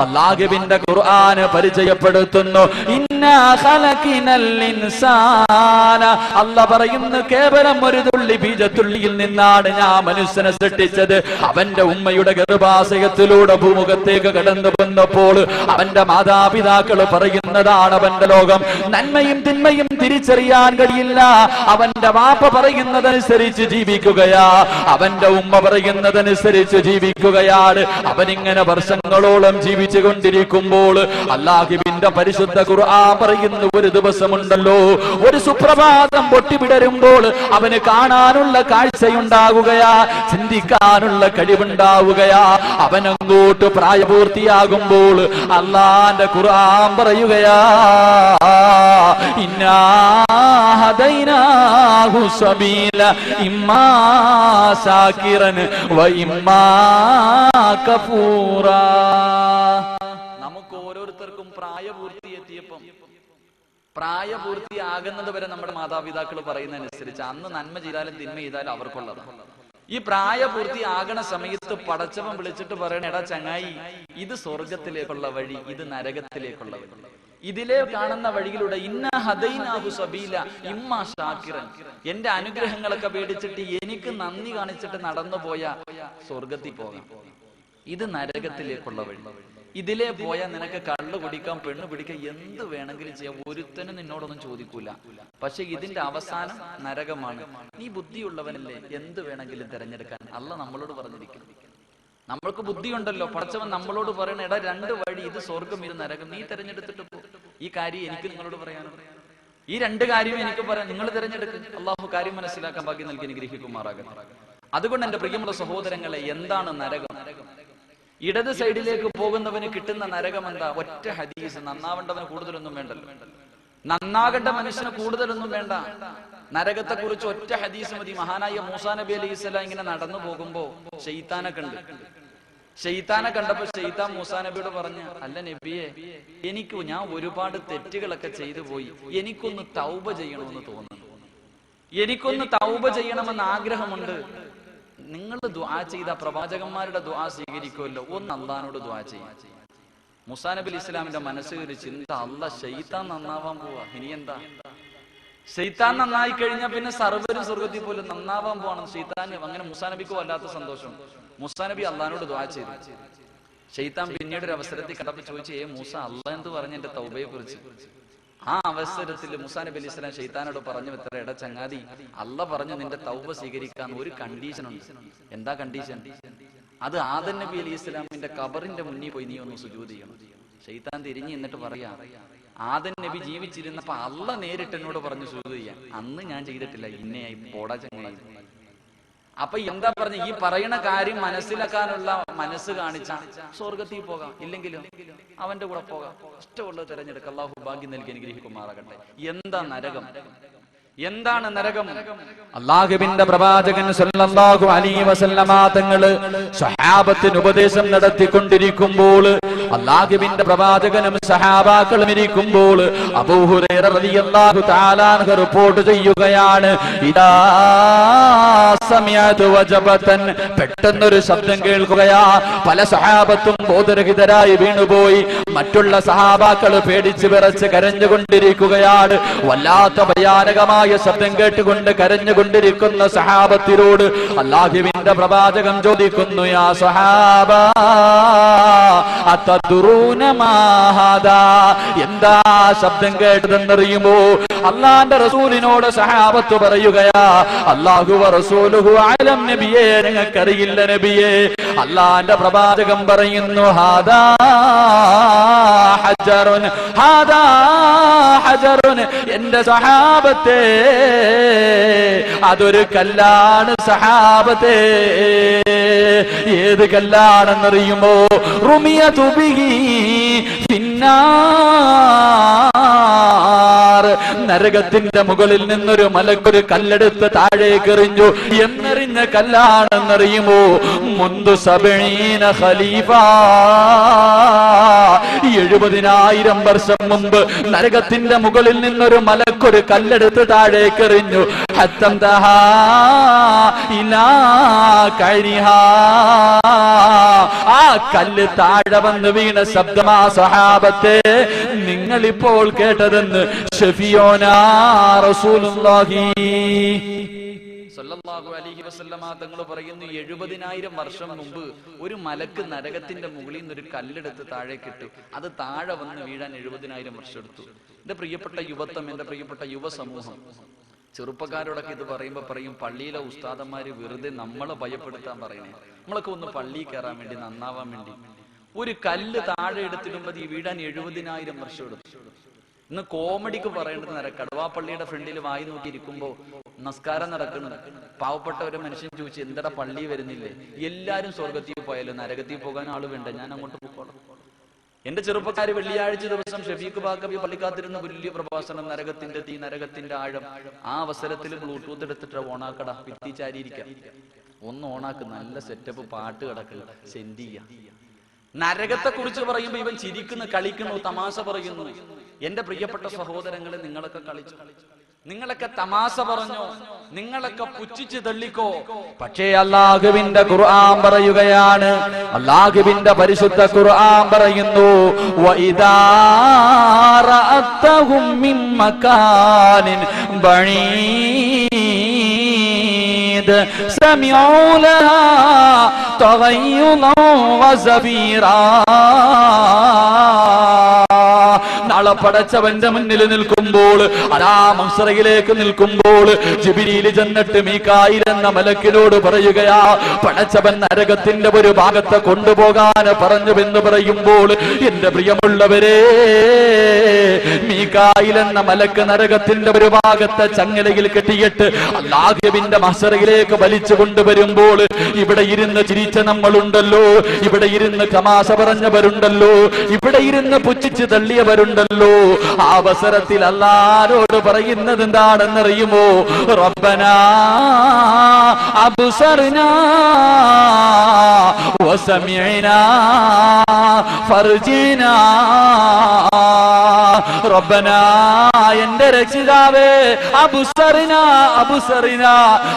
അല്ലാഹുവിന്റെ ഖുർആൻ പരിചയപ്പെടുത്തുന്നു. ഇന്നാ ഖലഖിനൽ ഇൻസാന, അല്ലാഹ് പറയുന്നു കേവലം ഒരു തുള്ളി ബീജത്തുള്ളിയിൽ നിന്നാണ് ഞാൻ മനുഷ്യനെ സൃഷ്ടിച്ചത്. അവന്റെ ഉമ്മയുടെ ഗർഭാശയത്തിലൂടെ ഭൂമുഖത്തേക്ക് കടന്നു വന്നപ്പോൾ അവന്റെ മാതാപിതാക്കൾ പറയുന്നതാണ് അവന്റെ ലോകം. നന്മയും തിന്മയും തിരിച്ചറിയാൻ കഴിയില്ല. അവന്റെ വാപ്പ പറയുന്നതനുസരിച്ച് ജീവിക്കുകയാ, അവന്റെ ഉമ്മ പറയുന്നതനുസരിച്ച് ജീവിക്കുകയാണ്. അവനിങ്ങനെ വർഷങ്ങളോളം ജീവിച്ചു കൊണ്ടിരിക്കുമ്പോൾ അല്ലാഹുവിന്റെ പരിശുദ്ധ ഖുർആൻ പറയുന്ന ഒരു ദിവസമുണ്ടല്ലോ, ഒരു സുപ്രഭാതം പൊട്ടിവിടരുമ്പോൾ അവന് കാണാനുള്ള കാഴ്ചയുണ്ടാകുകയാ, ചിന്തിക്കാനുള്ള കഴിവുണ്ടാവുകയാ. അവനങ്ങോട്ട് പ്രായപൂർത്തിയാകുമ്പോൾ അല്ലാഹുവിന്റെ ഖുർആൻ പറയുകയാ, ഇന്നാ ഹദൈനാഹു സബീല ഇമ്മാ ശാകിറൻ വ ഇമ്മാ കഫൂറാ. നമുക്ക് ഓരോരുത്തർക്കും പ്രായപൂർത്തിയാകുന്നത് വരെ നമ്മുടെ മാതാപിതാക്കൾ പറയുന്നതനുസരിച്ച് അന്ന് നന്മ ചെയ്താലും തിന്മ ചെയ്താലും അവർക്കുള്ളതാണ്. ഈ പ്രായപൂർത്തിയാകണ സമയത്ത് പടച്ചവൻ വിളിച്ചിട്ട് പറയണ, എടാ ചങ്ങായി, ഇത് സ്വർഗത്തിലേക്കുള്ള വഴി, ഇത് നരകത്തിലേക്കുള്ള വഴി. ഇതിലെ കാണുന്ന വഴിയിലൂടെ ഇന്നാ ഹദൈനാഹു സബീല ഇമ്മാ ശാകിറൻ, എന്റെ അനുഗ്രഹങ്ങളൊക്കെ പേടിച്ചിട്ട് എനിക്ക് നന്ദി കാണിച്ചിട്ട് നടന്നു പോയ സ്വർഗത്തിൽ പോകാം. ഇത് നരകത്തിലേക്കുള്ള വഴി. ഇതിലെ പോയാൽ നിനക്ക് കള്ളു കുടിക്കാം, പെണ്ണു പിടിക്കാം, എന്ത് വേണമെങ്കിലും ചെയ്യാം, ഒരുത്തനും നിന്നോടൊന്നും ചോദിക്കൂല. പക്ഷെ ഇതിന്റെ അവസാനം നരകമാണ്. നീ ബുദ്ധിയുള്ളവനല്ലേ, എന്ത് വേണമെങ്കിലും തിരഞ്ഞെടുക്കാൻ അല്ലാഹ് നമ്മളോട് പറഞ്ഞിരിക്കുന്നു. നമ്മൾക്ക് ബുദ്ധിയുണ്ടല്ലോ, പടച്ചവൻ നമ്മളോട് പറയണ, എടാ രണ്ട് വഴി, ഇത് സ്വർഗം ഇത് നരകം, നീ തിരഞ്ഞെടുത്തിട്ട് പോ. ഈ കാര്യം എനിക്ക് നിങ്ങളോട് പറയാനുണ്ട്. ഈ രണ്ട് കാര്യവും എനിക്ക് പറയാം, നിങ്ങൾ തിരഞ്ഞെടുക്കും. അള്ളാഹു കാര്യം മനസ്സിലാക്കാൻ ഭാഗ്യം നൽകി അനുഗ്രഹിക്കുമാറാകട്ടെ. അതുകൊണ്ട് എന്റെ പ്രിയമുള്ള സഹോദരങ്ങളെ, എന്താണ് നരകം? ഇടത് സൈഡിലേക്ക് പോകുന്നവന് കിട്ടുന്ന നരകം എന്താ? ഒറ്റ ഹദീസ്. നന്നാവേണ്ടവന് കൂടുതലൊന്നും വേണ്ടല്ലോ, നന്നാകേണ്ട മനുഷ്യന് കൂടുതലൊന്നും വേണ്ട. നരകത്തെ കുറിച്ച് ഒറ്റ ഹദീസ് മതി. മഹാനായ മൂസാ നബി അലൈഹിസ്സലാം ഇങ്ങനെ നടന്നു പോകുമ്പോ ശൈത്താനെ കണ്ടപ്പോ ശൈത്താൻ മൂസാ നബിയോട് പറഞ്ഞു, അല്ല നബിയെ, ഞാൻ ഒരുപാട് തെറ്റുകളൊക്കെ ചെയ്തു പോയി, എനിക്കൊന്ന് തൗബ ചെയ്യണമെന്ന് തോന്നുന്നു, എനിക്കൊന്ന് തൗബ ചെയ്യണമെന്ന് ആഗ്രഹമുണ്ട്. നിങ്ങൾ ദുആ ചെയ്ത പ്രവാചകന്മാരുടെ ദുആ സ്വീകരിക്കുമല്ലോ, ഒന്ന് അല്ലാഹുവോട് ദുആ ചെയ്യാം. മൂസാ നബി ഇസ്ലാമിന്റെ മനസ്സിൽ ഒരു ചിന്ത, അല്ലാഹ് ശൈത്താൻ നന്നാവാൻ പോവാ, ഇനി എന്താ? ശൈത്താൻ നന്നായി കഴിഞ്ഞാൽ പിന്നെ സർവ്വരും സ്വർഗത്തിൽ പോലും നന്നാവാൻ പോവാണ്. ശൈത്താൻ അങ്ങനെ മൂസാ നബിക്ക് വല്ലാത്ത സന്തോഷം. മൂസാ നബി അല്ലാഹുവോട് ദുആ ചെയ്തു. ശൈത്താൻ പിന്നീട് ഒരു അവസരത്തിൽ കണ്ടപ്പോൾ ചോദിച്ചു, മൂസ, അല്ലാഹ് എന്ത് പറഞ്ഞു എന്റെ തൗബയെ കുറിച്ച്? ആ അവസരത്തിൽ മൂസാ നബി അലൈഹി സ്വലാം ശൈത്താനോട് പറഞ്ഞു, എത്ര എടാ ചങ്ങാതി, അല്ലാഹ് പറഞ്ഞു നിന്റെ തൗബ സ്വീകരിക്കാൻ ഒരു കണ്ടീഷൻ ഉണ്ട്. എന്താ കണ്ടീഷൻ? അത് ആദം നബി അലൈഹി സ്വലാമിന്റെ ഖബറിന്റെ മുന്നിൽ പോയി നീ ഒന്ന് സുജൂദ് ചെയ്യണം. ശൈത്താൻ തിരിഞ്ഞ് എന്നിട്ട് പറയാ, ആദം നബി ജീവിച്ചിരുന്നപ്പോ അല്ലാഹ് നേരിട്ട് എന്നോട് പറഞ്ഞു സുജൂദ് ചെയ്യാൻ, അന്ന് ഞാൻ ചെയ്തിട്ടില്ല, ഇന്നയായി പോടാ ചങ്ങായി. അപ്പൊ എന്താ പറഞ്ഞ, ഈ പറയുന്ന കാര്യം മനസ്സിലാക്കാനുള്ള മനസ്സ് കാണിച്ച സ്വർഗത്തിൽ പോകാം, ഇല്ലെങ്കിലും അവന്റെ കൂടെ പോകാം. ഇഷ്ടമുള്ളത് തിരഞ്ഞെടുക്കുക. അല്ലാഹു ഭാഗ്യം നൽകി അനുഗ്രഹിക്കുമാറാകട്ടെ. എന്താ നരകം? എന്താണ് നരകം? അല്ലാഹുവിന്റെ പ്രവാചകൻ സല്ലല്ലാഹു അലൈഹി വസല്ലമ തങ്ങള് സ്വഹാബത്തിന് ഉപദേശം നടത്തിക്കൊണ്ടിരിക്കുമ്പോൾ, അല്ലാഹുവിന്റെ പ്രവാചകനും സഹാബാക്കളും ഇരിക്കുമ്പോൾ അബൂ ഹുറൈറ റളിയല്ലാഹു തആല അൻഹു റിപ്പോർട്ട് ചെയ്യുകയാണ്, ഇദാ സമിഅതു വജബതൻ, പെട്ടെന്നൊരു ശബ്ദം കേൾക്കുകയാ. പല സഹാബത്തും ബോധരഹിതരായി വീണുപോയി. മറ്റുള്ള സഹാബാക്കൾ പേടിച്ച് വിറച്ച് കരഞ്ഞുകൊണ്ടിരിക്കുകയാണ്. വല്ലാത്ത ഭയാനകമായ ശബ്ദം കേട്ടുകൊണ്ട് കരഞ്ഞുകൊണ്ടിരിക്കുന്ന സഹാബത്തിനോട് അല്ലാഹുവിന്റെ പ്രവാചകൻ ചോദിക്കുന്നു, യാ സഹാബ അതദ്റൂന മാ ഹാദാ, എന്താ ശബ്ദം കേട്ടതെന്നറിയുമോ? അല്ലാഹുവിന്റെ റസൂലിനോട് സഹാബത്ത് പറയുകയാ, അല്ലാഹു വ റസൂലുഹു അലം നബിയേ, നിങ്ങൾക്കറിയില്ല നബിയേ. അല്ലാഹുവിന്റെ പ്രവാചകൻ പറയുന്നു, ഹാദാ ഹജറുൻ, ഹാദാ ഹജറുൻ, എന്റെ സഹാബത്തെ, അതൊരു കല്ലാണ് സഹാബത്തെ. ഏത് കല്ലാണെന്നറിയുമോ? റുമിയതു ബിഹി ഫിന്നാർ, നരകത്തിന്റെ മുകളിൽ നിന്നൊരു മലക്കൊരു കല്ലെടുത്ത് താഴേക്ക് എറിഞ്ഞു. എന്നെറിഞ്ഞ കല്ലാണെന്നറിയുമോ? മുന്തു 70 ഖലീഫ, 70,000 വർഷം മുമ്പ് നരകത്തിന്റെ മുകളിൽ നിന്നൊരു മലക്കൊരു കല്ലെടുത്ത് താഴേക്ക് എറിഞ്ഞു. ആ കല്ല് താഴെ വന്ന് വീണ ശബ്ദമാ സ്വഹാബത്തെ നിങ്ങളിപ്പോൾ കേട്ടതെന്ന് ഷഫിയോനാ റസൂലുള്ളാഹി സല്ലല്ലാഹു അലൈഹി വസല്ലമ തങ്ങൾ പറയുന്നു, 70,000 വർഷം മുമ്പ് ഒരു മലക്ക് നരകത്തിന്റെ മുകളിൽ നിന്ന് ഒരു കല്ലെടുത്ത് താഴേക്കിട്ടു. അത് താഴെ വന്ന് വീഴാൻ 70,000 വർഷം എടുത്തു. എന്റെ പ്രിയപ്പെട്ട യുവത്വം, എന്റെ പ്രിയപ്പെട്ട യുവസമൂഹം, ചെറുപ്പക്കാരോടൊക്കെ ഇത് പറയുമ്പോ പറയും പള്ളിയിലെ ഉസ്താദന്മാര് വെറുതെ നമ്മളെ ഭയപ്പെടുത്താൻ പറയണേ. നമ്മളൊക്കെ ഒന്ന് പള്ളിയിൽ കയറാൻ വേണ്ടി, നന്നാവാൻ വേണ്ടി. ഒരു കല്ല് താഴെ എടുത്തിടുമ്പോ ഈ വീഴാൻ 70,000 വർഷം എടുത്തു. ഇന്ന് കോമഡിക്ക് പറയേണ്ടത് കടുവാപ്പള്ളിയുടെ ഫ്രണ്ടിൽ വായി നോക്കിയിരിക്കുമ്പോ നമസ്കാരം നടക്കണം. പാവപ്പെട്ട ഒരു മനുഷ്യൻ ചോദിച്ചു, എന്തടാ പള്ളി വരുന്നില്ലേ? എല്ലാരും സ്വർഗത്തിൽ പോയാലും നരകത്തിൽ പോകാൻ ആള് വേണ്ട, ഞാൻ അങ്ങോട്ട് പോയിക്കോളാം. എന്റെ ചെറുപ്പക്കാര് വെള്ളിയാഴ്ച ദിവസം ഷഫീഖ് ബാക്കബി പള്ളിക്കാത്തിരുന്ന വലിയ പ്രഭാഷണം, നരകത്തിന്റെ തീ, നരകത്തിന്റെ ആഴം. ആ അവസരത്തിൽ ബ്ലൂടൂത്ത് എടുത്തിട്ട് ഓണാക്കട, ഭിത്തിച്ചാരിയിരിക്കാം, ഒന്ന് ഓണാക്ക്, നല്ല സെറ്റപ്പ് പാട്ട് കിടക്കുക, സെൻഡ് ചെയ്യാം. നരകത്തെ കുറിച്ച് പറയുമ്പോ ഇവൻ ചിരിക്കുന്നു, കളിക്കുന്നു, തമാശ പറയുന്നു. എന്റെ പ്രിയപ്പെട്ട സഹോദരങ്ങളെ, നിങ്ങളൊക്കെ കളിച്ചു, നിങ്ങളൊക്കെ തമാശ പറഞ്ഞോ, നിങ്ങളൊക്കെ പുച്ഛിച്ച് തള്ളിക്കോ. പക്ഷേ അല്ലാഹുവിന്റെ ഖുർആൻ പറയുകയാണ്, അല്ലാഹുവിന്റെ പരിശുദ്ധ ഖുർആൻ പറയുന്നു, വഇദാ റഅതഹും മിൻ മകാനിൻ ബഈദ് സമിഊ ലഹാ തഗയ്യുദൻ വസഫീറാ. നാളെ പടച്ചവന്റെ മുന്നിൽ നിൽക്കുമ്പോൾ, അതാ മഹ്ശറിലേക്ക് നിൽക്കുമ്പോൾ, ജിബ്രീൽ ചെന്നിട്ട് മീകായിൽ എന്ന മലക്കിനോട് പറയുകയാ, പടച്ചവൻ നരകത്തിന്റെ ഒരു ഭാഗത്തെ കൊണ്ടുപോകാൻ പറഞ്ഞുവെന്ന് പറയുമ്പോൾ, എന്റെ പ്രിയമുള്ളവരെ, മീകായിൽ എന്ന മലക്ക് നരകത്തിന്റെ ഒരു ഭാഗത്തെ ചങ്ങലയിൽ കെട്ടിയിട്ട് അല്ലാഹുവിന്റെ മഹ്ശറിലേക്ക് വലിച്ചു കൊണ്ടുവരുമ്പോൾ, ഇവിടെ ഇരുന്ന് ചിരിച്ച നമ്മളുണ്ടല്ലോ, ഇവിടെ ഇരുന്ന് തമാശ പറഞ്ഞവരുണ്ടല്ലോ, ഇവിടെ ഇരുന്ന് പുച്ഛിച്ച് തള്ളിയവരുണ്ടല്ലോ, ആ അവസരത്തിൽ അല്ലാഹുവോട് പറയുന്നത് എന്താണെന്നറിയുമോ? റബ്ബനാ അബ്സർനാ വസമിഅനാ ഫർജിനാ. റബ്ബനാ, എന്റെ രക്ഷിതാവേ, അബ്സർനാ അബ്സർനാ,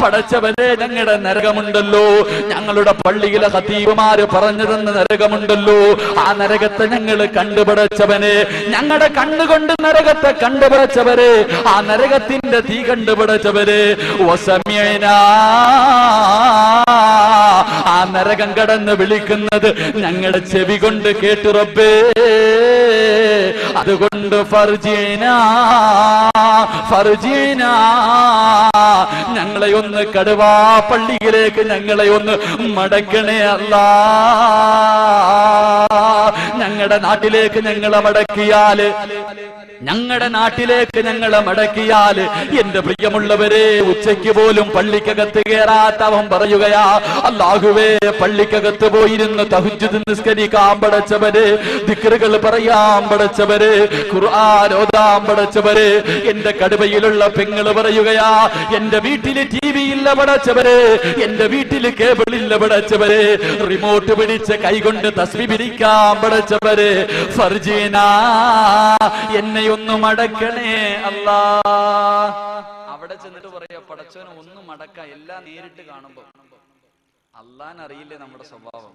പടച്ചവനെ ഞങ്ങളുടെ നരകമുണ്ടല്ലോ, ഞങ്ങളുടെ പള്ളിയിലെ ഖതീബുമാര് പറഞ്ഞു തന്ന നരകമുണ്ടല്ലോ, ആ നരകത്തെ ഞങ്ങൾ കണ്ടുപിടച്ചവനെ, ഞങ്ങളുടെ കണ്ണുകൊണ്ട് നരകത്തെ കണ്ടുപിടച്ചവരെ, ആ നരകത്തിന്റെ തീ കണ്ടുപിടച്ചവരെ, വസമിഅനാ, ആ നരകം കടന്ന് വിളിക്കുന്നത് ഞങ്ങളുടെ ചെവി കൊണ്ട് കേട്ടു റബ്ബേ, അതുകൊണ്ട് ഫർജിനാ ഫർജിനാ, ഞങ്ങളെ ഒന്ന് കടുവാ പള്ളിയിലേക്ക് ഞങ്ങളെ ഒന്ന് മടക്കണേ അല്ലാ. ഞങ്ങളുടെ നാട്ടിലേക്ക് ഞങ്ങളെ മടക്കിയാല്, ഞങ്ങളുടെ നാട്ടിലേക്ക് ഞങ്ങളെ മടക്കിയാല്, എന്റെ പ്രിയമുള്ളവരെ, ഉച്ചയ്ക്ക് പോലും പള്ളിക്കകത്ത് കയറാത്തവൻ പറയുകയാ, അല്ലാഹുവേ, പള്ളിക്കകത്ത് പോയിരുന്ന് തഹജ്ജുദ് നിസ്കരിക്കാൻ പടച്ചവരെ, ദിക്റുകൾ പറയാൻ പടച്ചവരെ, ഖുർആൻ ഓതാൻ പടച്ചവരെ. എന്റെ കടുവയിലുള്ള പെങ്ങള് പറയുകയാ, എന്റെ വീട്ടില് TV ഇല്ല പടച്ചവരെ, എന്റെ വീട്ടില് കേബിൾ ഇല്ല പടച്ചവരെ, റിമോട്ട് പിടിച്ച് കൈകൊണ്ട് തസ്ബീഹ് പിടിക്കാൻ പടച്ചവരെ, ഫർജീനാ, എന്നെ ഒന്ന് മടക്കണേ അല്ലാ. അവിടെ ചെന്നിട്ട് പറയാ, പടച്ചവനെ ഒന്ന് മടക്ക. എല്ലാം നേരിട്ട് കാണുമ്പോ അള്ളാൻ അറിയില്ലേ നമ്മുടെ സ്വഭാവം,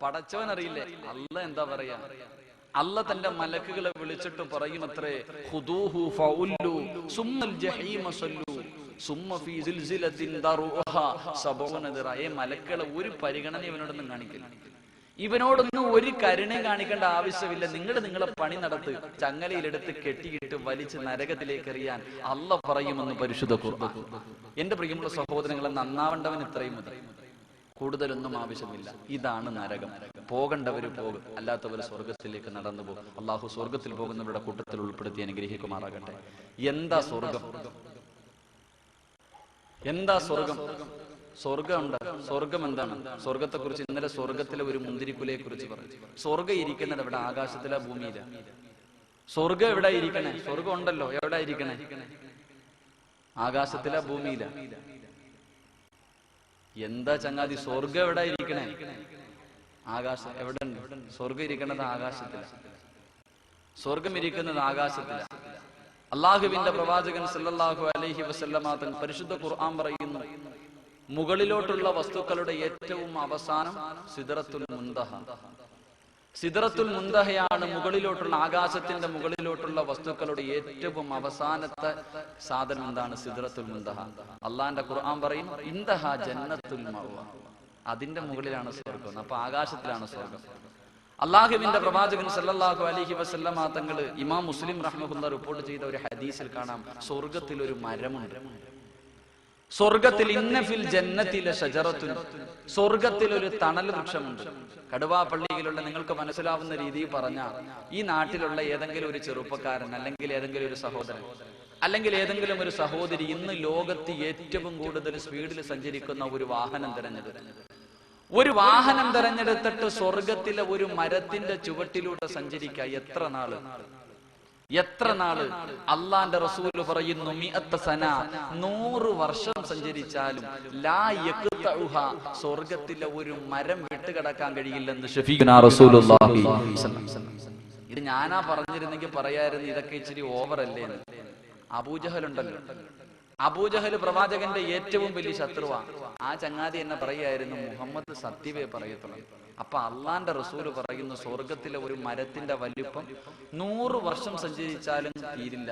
പടച്ചവൻ അറിയില്ലേ. അല്ല എന്താ പറയാ, അല്ല തന്റെ മലക്കുകളെ വിളിച്ചിട്ട് പറയുമത്രേ, ഖുദൂഹു ഫഉല്ലു സുമ്മൽ ജഹീമ സല്ലു സുമ്മ ഫീ സിൽസിലത്തിൻ ദറുഹ 70 ദിറ. മലക്കുകളെ ഒരു പരിഗണന ഇവനോടൊന്നും കാണിക്കില്ല, ഇവനോടൊന്നും ഒരു കരുണ കാണിക്കേണ്ട ആവശ്യമില്ല. നിങ്ങൾ നിങ്ങളെ പണി നടത്ത്, ചങ്ങലയിലെടുത്ത് കെട്ടിയിട്ട് വലിച്ച് നരകത്തിലേക്ക് എറിയാൻ അല്ല പറയുമെന്ന് പരിശുദ്ധ ഖുർആൻ. എന്റെ പ്രിയമുള്ള സഹോദരങ്ങളെ, നന്നാവേണ്ടവൻ ഇത്രയും മതി, കൂടുതലൊന്നും ആവശ്യമില്ല. ഇതാണ് നരകം. പോകേണ്ടവര് പോകും, അല്ലാത്തവർ സ്വർഗത്തിലേക്ക് നടന്നു പോകും. അള്ളാഹു സ്വർഗത്തിൽ പോകുന്നവരുടെ കൂട്ടത്തിൽ ഉൾപ്പെടുത്തി അനുഗ്രഹിക്കുമാറാകട്ടെ. എന്താ സ്വർഗം? എന്താ സ്വർഗം? സ്വർഗമുണ്ട്. സ്വർഗം എന്താണ്? സ്വർഗത്തെ കുറിച്ച് ഇന്നലെ സ്വർഗത്തിലെ ഒരു മുന്തിരിക്കുലയെ കുറിച്ച് പറഞ്ഞു. സ്വർഗം ഇരിക്കുന്നത് എവിടെ? ആകാശത്തിലെ, ഭൂമിയില? സ്വർഗം എവിടെ ഇരിക്കണേ? സ്വർഗം ഉണ്ടല്ലോ, എവിടെ ഇരിക്കണേ? ആകാശത്തിലെ, ഭൂമിയില? എന്താ ചങ്ങാതി, സ്വർഗം എവിടെ ഇരിക്കണേ? ആകാശം. എവിടെ ഉണ്ട് സ്വർഗം ഇരിക്കണത്? ആകാശത്തില. സ്വർഗം ഇരിക്കുന്നത് ആകാശത്തിലാണ്. അള്ളാഹുവിന്റെ പ്രവാചകൻ സല്ലല്ലാഹു അലൈഹി വസല്ലമ തങ്ങൾ പരിശുദ്ധ ഖുർആൻ പറയുന്നു, മുകളിലോട്ടുള്ള വസ്തുക്കളുടെ ഏറ്റവും അവസാനം സിദ്റത്തുൽ മുൻതഹ. സിദ്റത്തുൽ മുൻതഹയാണ് മുകളിലോട്ടുള്ള, ആകാശത്തിന്റെ മുകളിലോട്ടുള്ള വസ്തുക്കളുടെ ഏറ്റവും അവസാനത്തെ സാധനം. എന്താണ് സിദ്റത്തുൽ മുൻതഹ? അള്ളാന്റെ ഖുർആൻ പറയും ഇൻതഹ ജന്നത്തുൽ മഅവ, അതിന്റെ മുകളിലാണ് സ്വർഗം. അപ്പൊ ആകാശത്തിലാണ് സ്വർഗം. അള്ളാഹുവിന്റെ പ്രവാചകൻ സല്ലല്ലാഹു അലൈഹി വസല്ലമ തങ്ങൾ ഇമാം മുസ്ലിം റഹ്മഹുല്ലാഹ് റിപ്പോർട്ട് ചെയ്ത ഒരു ഹദീസിൽ കാണാം, സ്വർഗത്തിൽ ഒരു മരമുണ്ട്. സ്വർഗത്തിൽ ഇന്ന ഫിൽ ജന്നത്തി ലശജറത്തുൻ, സ്വർഗത്തിൽ ഒരു തണൽ വൃക്ഷമുണ്ട്. കടുവാപ്പള്ളിയിലുള്ള നിങ്ങൾക്ക് മനസ്സിലാവുന്ന രീതിയിൽ പറഞ്ഞാൽ, ഈ നാട്ടിലുള്ള ഏതെങ്കിലും ഒരു ചെറുപ്പക്കാരൻ, അല്ലെങ്കിൽ ഏതെങ്കിലും ഒരു സഹോദരൻ, അല്ലെങ്കിൽ ഏതെങ്കിലും ഒരു സഹോദരി ഇന്ന് ലോകത്ത് ഏറ്റവും കൂടുതൽ സ്പീഡിൽ സഞ്ചരിക്കുന്ന ഒരു വാഹനം തിരഞ്ഞെടുത്തിട്ട് സ്വർഗത്തിലെ ഒരു മരത്തിന്റെ ചുവട്ടിലൂടെ സഞ്ചരിക്കുക. എത്ര നാള്? അള്ളാന്റെ റസൂൽ പറയുന്നു 100 സന, 100 വർഷം സഞ്ചരിച്ചാലും ലാ യഖ്തഉഹ, സ്വർഗത്തിലെ ഒരു മരം വിട്ടുകിടക്കാൻ കഴിയില്ലെന്ന് ഷഫീഖുനാ റസൂലുള്ളാഹി സ്വല്ലല്ലാഹു അലൈഹി വസല്ലം. ഇത് ഞാനാ പറഞ്ഞിരുന്നെങ്കിൽ പറയായിരുന്നു ഇതൊക്കെ ഇച്ചിരി ഓവർ അല്ലേ എന്ന്. അബൂജഹൽ ഉണ്ടല്ലോ, അബൂജഹൽ പ്രവാചകന്റെ ഏറ്റവും വലിയ ശത്രുവാണ്. ആ ചങ്ങാതി എന്നെ പറയായിരുന്നു, മുഹമ്മദ് സത്യമേ പറയത്തുള്ളൂ. അപ്പൊ അള്ളാന്റെ റസൂല് പറയുന്നു, സ്വർഗത്തിലെ ഒരു മരത്തിന്റെ വലിപ്പം 100 വർഷം സഞ്ചരിച്ചാലും തീരില്ല.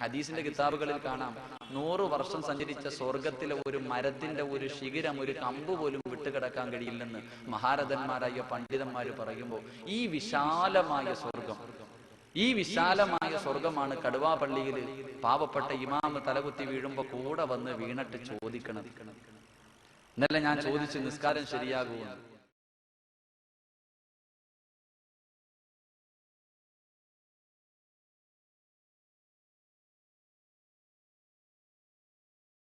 ഹദീസിന്റെ കിതാബുകളിൽ കാണാം, 100 വർഷം സഞ്ചരിച്ച സ്വർഗത്തിലെ ഒരു മരത്തിന്റെ ഒരു ശിഖരം, ഒരു കമ്പ് പോലും വിട്ടുകിടക്കാൻ കഴിയില്ലെന്ന് മഹാരഥന്മാരായ പണ്ഡിതന്മാര് പറയുമ്പോൾ, ഈ വിശാലമായ സ്വർഗമാണ് കടുവാപ്പള്ളിയിൽ പാവപ്പെട്ട ഇമാമ് തലകുത്തി വീഴുമ്പോ കൂടെ വന്ന് വീണിട്ട് ചോദിക്കണം, ഇന്നലെ ഞാൻ ചോദിച്ചു നിസ്കാരം ശരിയാകുമെന്ന്.